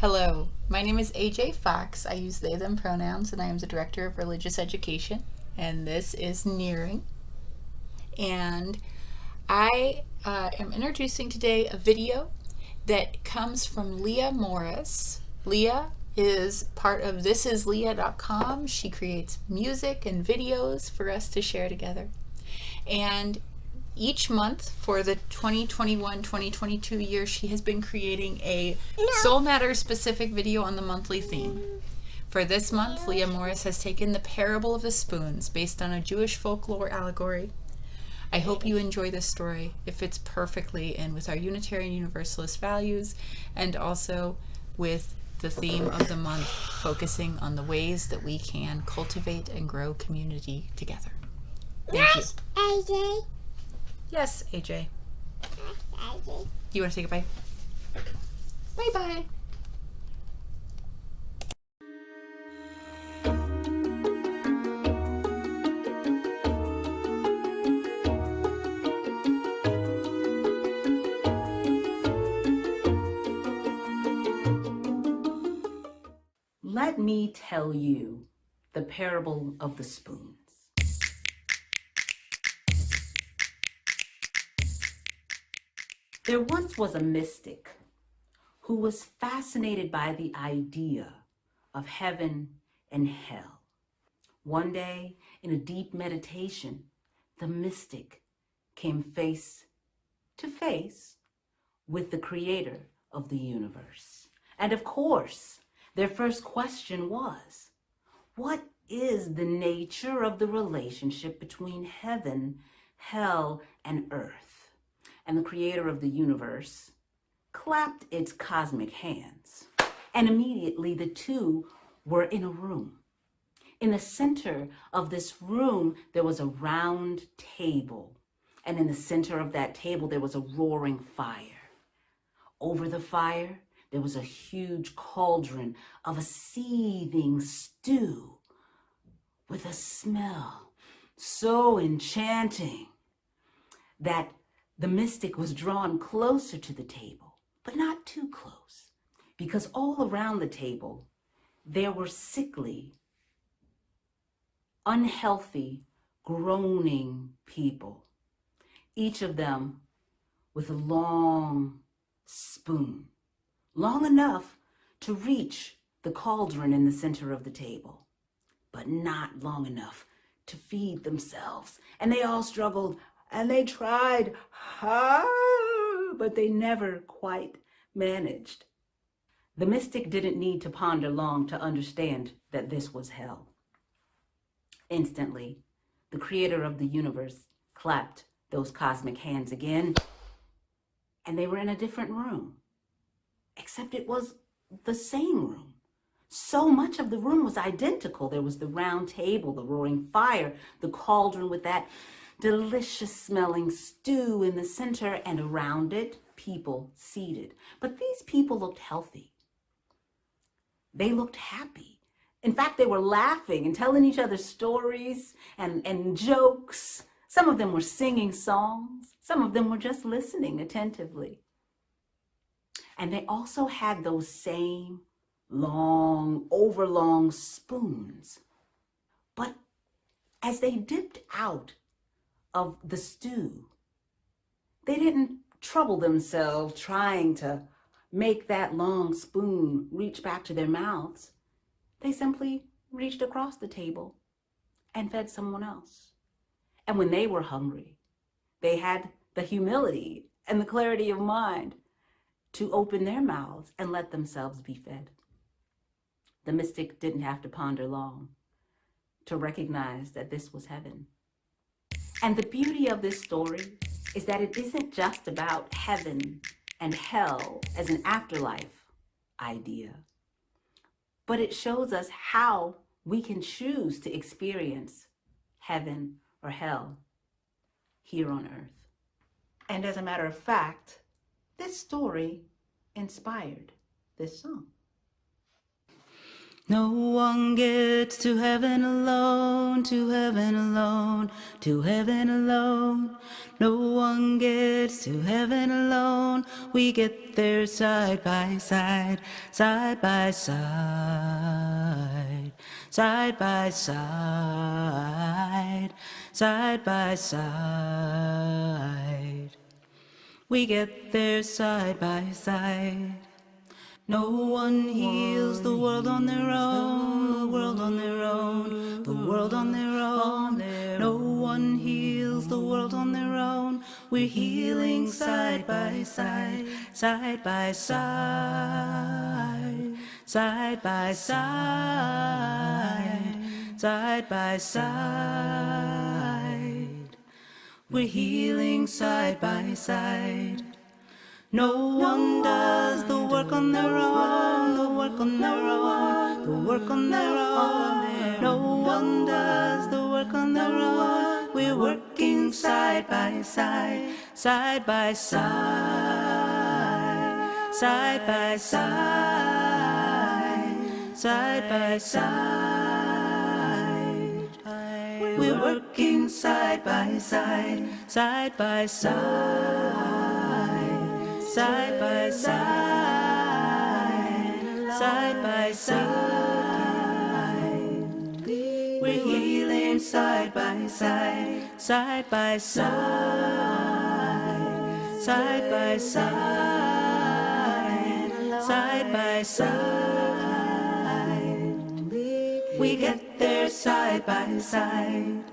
Hello, my name is AJ Fox. I use they, them pronouns, and I am the Director of Religious Education. And this is Nearing. And I am introducing today a video that comes from Leah Morris. Leah is part of thisisleah.com. She creates music and videos for us to share together. And each month for the 2021-2022 year, she has been creating a Soul Matter specific video on the monthly theme. For this month, Leah Morris has taken the Parable of the Spoons based on a Jewish folklore allegory. I hope you enjoy this story. It fits perfectly in with our Unitarian Universalist values and also with the theme of the month, focusing on the ways that we can cultivate and grow community together. Thank you. AJ. Yes, AJ. AJ. Do you want to say goodbye? Bye-bye. Let me tell you the parable of the spoons. There once was a mystic who was fascinated by the idea of heaven and hell. One day, in a deep meditation, the mystic came face to face with the creator of the universe. And of course, their first question was, what is the nature of the relationship between heaven, hell, and earth? And the creator of the universe clapped its cosmic hands. And immediately the two were in a room. In the center of this room, there was a round table. And in the center of that table, there was a roaring fire. Over the fire, there was a huge cauldron of a seething stew with a smell so enchanting that the mystic was drawn closer to the table, but not too close, because all around the table, there were sickly, unhealthy, groaning people, each of them with a long spoon, long enough to reach the cauldron in the center of the table, but not long enough to feed themselves. And they all struggled and they tried hard, but they never quite managed. The mystic didn't need to ponder long to understand that this was hell. Instantly, the creator of the universe clapped those cosmic hands again, and they were in a different room. Except it was the same room. So much of the room was identical. There was the round table, the roaring fire, the cauldron with that delicious smelling stew in the center, and around it, people seated. But these people looked healthy. They looked happy. In fact, they were laughing and telling each other stories and jokes. Some of them were singing songs. Some of them were just listening attentively. And they also had those same long, overlong spoons. But as they dipped out of the stew, they didn't trouble themselves trying to make that long spoon reach back to their mouths. They simply reached across the table and fed someone else. And when they were hungry, they had the humility and the clarity of mind to open their mouths and let themselves be fed. The mystic didn't have to ponder long to recognize that this was heaven. And the beauty of this story is that it isn't just about heaven and hell as an afterlife idea, but it shows us how we can choose to experience heaven or hell here on earth. And as a matter of fact, this story inspired this song. No one gets to heaven alone, to heaven alone, to heaven alone. No one gets to heaven alone. We get there side by side, side by side, side by side, side by side. We get there side by side. No one heals the world on their own, the world on their own, the world on their own. No one heals the world on their own. We're healing side by side, side by side, side by side, side by side. We're healing side by side. No one does the work on their own, the work on their own, the work on their own. No one does the work on their own. We're working side by side, side by side, side by side, side by side. We're working side by side, side by side, side by side, side by side. We're healing side by side, side by side, side by side, side by side. We get there side by side.